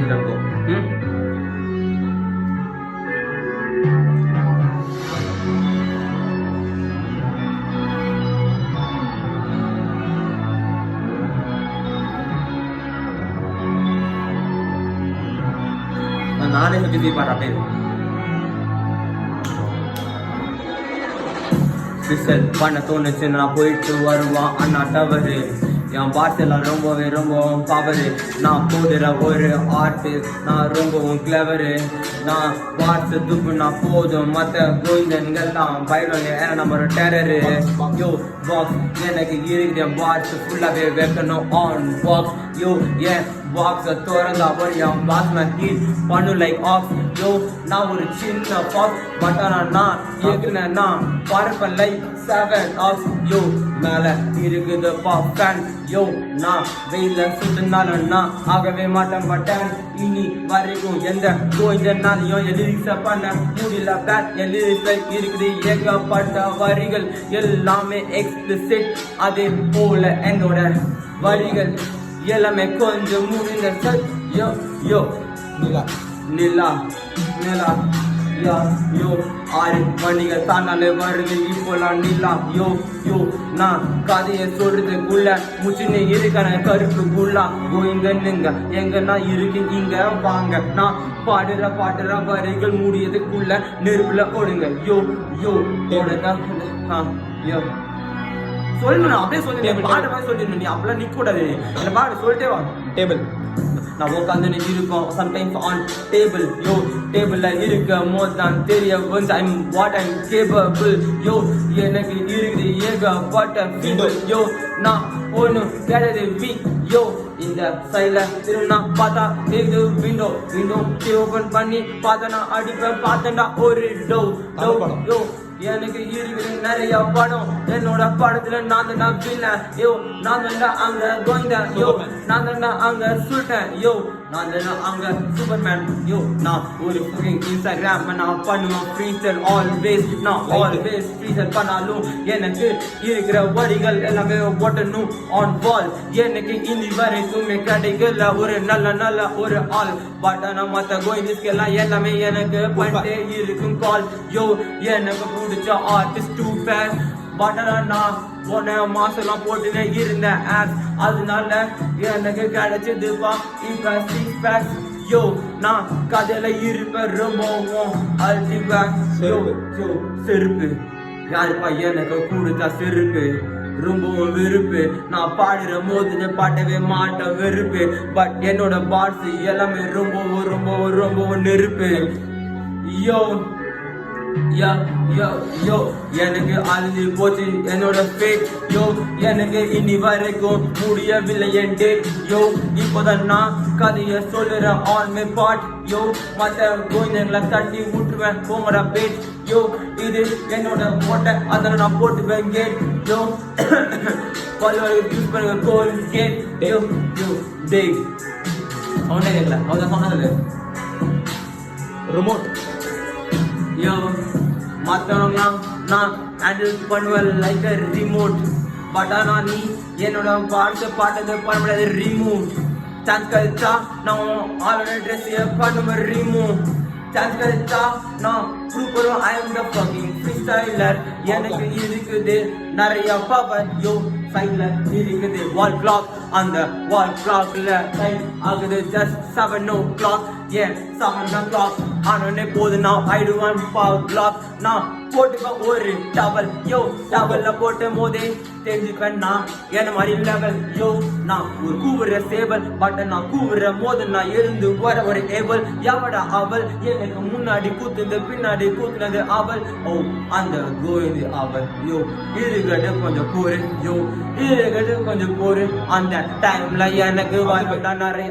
சிறப்பு. நானே சுத்தி பாட்டு அப்படியே விசல் பண்ண தோணுச்சு. நான் போயிட்டு வருவான் அண்ணா டவரு. என் பாட்டெல்லாம் ரொம்பவும் பவரு. நான் போடுற ஒரு ஆர்டிஸ்ட், நான் ரொம்பவும் கிளவரு. நான் பாட்டு துப்புனா போதும், மற்ற கோவிந்தன்கள்லாம் பயிலுங்க. ஏன்னா நம்ம ஒரு டெரரு. யோ பாக்ஸ் எனக்கு இருக்கிற பாட்ஸ் ஃபுல்லாகவே வைக்கணும் ஆன் பாக்ஸ். யோ ஏன் பாக்ஸை திறந்தா என் பாக்ஸ் நான் ஹீட் பண்ணு லைக் ஆஃப். யோ நான் ஒரு சின்ன பாக்ஸ், பட் ஆனால் நான் ஏற்கனவே பரப்பேன் லைக் 7 ஆஃப். யோ மேலே இருக்குது ஃபேன். யோ நான் வெயில சுட்டுனால நான் ஆகவே மாட்டேன். இனி வரைக்கும் எந்த கோயினாலையும் எலிரிக்ஸ பண்ண முடியல. பேட் எலிரிக்ஸை இருக்குது ஏகப்பட்ட வரிகள், எல்லாமே எக்ஸ்பிளிசிட். அதே போல என்னோட வரிகள் எல்லாமே கொஞ்சம் முடிந்த சட். யோ யோ நிலா நிலா நிலா யா யோ 6 மணிகள் தானாலே வருது இப்போலாம் நிலா. யோ யோ நான் கதையை சொல்றதுக்குள்ள முச்சின்னு இருக்கான கருப்பு குள்ளா. கோயிங்கன்னுங்க எங்க நான் இருக்கு இங்க வாங்க. நான் பாடுற வரிகள் முடியதுக்குள்ள நெருப்புல ஓடுங்க. யோ யோ ஓடுங்க. யோ சொல்லணும் அப்படியே சொல்லி பாட்டு மாதிரி சொல்லிடணும். நீ அப்படிலாம் நிக்க கூடாது. அந்த பாட்டு சொல்லிட்டே வா. டேபிள் நான் உட்காந்து இருக்கோம் சம்டைம்ஸ் ஆன் டேபிள். யோ டேபிள்ல இருக்க மோர் தான் தெரிய வந்து ஐம் வாட் ஐம் கேபபிள். யோ எனக்கு இருக்குது ஏகப்பட்ட ஃபீல். யோ நான் ஒன்று கிடையாது வீக். யோ இந்த சைட்ல திருநா பார்த்தா இது விண்டோ ஓபன் பண்ணி பார்த்தனா அடிப்பேன். பார்த்தா ஒரு டோ டோ. யோ எனக்கு இருக்குது நிறைய படம். என்னோட படத்துல நான் தான் வில்லன். யோ நான் தான் அங்க கோவிந்தா. யோ நான் தான் அங்க சுல்டன். யோ நான் தான் அங்க சூப்பர்மேன். யோ நான் ஒரு இன்ஸ்டாகிராம் நான் பண்ணுவேன் ஃப்ரீஸ்டைல் ஆல்வேஸ். நான் ஆல்வேஸ் ஃப்ரீஸ்டைல் பண்ணாலும் எனக்கு இருக்கிற வரிகள் எல்லாமே ஒட்டணும் ஆன் வால். எனக்கு இனி வரைக்குமே கிடைக்கல ஒரு நல்ல ஒரு ஆள். பட் ஆனால் மற்ற கோயின்ஸ்கெல்லாம் எல்லாமே எனக்கு பண்ணிட்டே இருக்கும் கால். யோ எனக்கு பிடிச்ச ஆர்டிஸ்ட் டூ பேஸ். பட் ஆனால் நான் போன மாசம்லாம் போட்டுனே இருந்தேன் ஆப்ஸ். அதனால எனக்கு கிடைச்சதுப்பா இப்ப 6 பேக்ஸ். யோ நான் கதையில இருப்பேன் ரொம்பவும் அல்டிபேக். யோ யோ செருப்பு யாருப்பா எனக்கு கொடுத்தா செருப்பு? ரொம்பவும் வெறுப்பு. நான் பாடுற போது பாட்டவே மாட்டேன் வெறுப்பு. பட் என்னோட பாட்ஸ் எல்லாமே ரொம்பவும் நெருப்பு. யோ யோ யோ யோ எனக்கு அழுது போச்சு என்னோட ஃபேட். யோ எனக்கு இனி வரைக்கும் முடியவில்லை என் டேட். யோ இப்போதான் நான் கதையை சொல்லுற ஆன் மை பாட். யோ மற்ற கோயில்களை தட்டி விட்டுருவேன் போங்கடா பேட். யோ இது என்னோட போட்டை அதில் நான் போட்டுவேன் கேட். யோ யூஸ் பண்ணுங்க கோல் கேட். யோ யோ டே அவனே கேட்கல அவன் சொன்னது ரிமோட். யோ மற்றவங்க நான் ஹேண்டில் பண்ணுவேன் லைக் அ ரிமோட். பட் ஆனால் நீ என்னோட பாட்டது பண்ண முடியாது ரிமூவ். சான்ஸ் கழிச்சா நான் ஆளோட ட்ரெஸ் பண்ணுவேன் ரிமூவ். சான்ஸ் கழிச்சா நான் ப்ரூவ் பண்ணுவேன் I am the fucking free styler. எனக்கு இருக்குது நிறைய பவர். யோ சைட்ல இருக்குது வால் கிளாக். அந்த வால் கிளாக்ல டைம் ஆகுது ஜஸ்ட் 7 o'clock. ஏன் 7 o'clock ஆனோடனே போது நான் ஆயிடுவேன் பவர் கிளாக். நான் போட்டுப்பேன் ஒரு டவல். யோ டவல்ல போட்ட போதே தெரிஞ்சுப்பேன் நான் என்ன மாதிரி லெவல். யோ நான் ஒரு கூவுற சேவல். பட் நான் கூவுற போது நான் எழுந்து வர ஒரு ஏவல். எவடா அவள் எனக்கு முன்னாடி கூத்துந்து பின்னாடி கூத்துனது அவள். ஓ அந்த கோவிந்து அவள். யோ இருகட்டு கொஞ்சம் போரு. யோ இருகட்டு கொஞ்சம் போரு. அந்த டைம்ல எனக்கு வாழ்க்கை நிறைய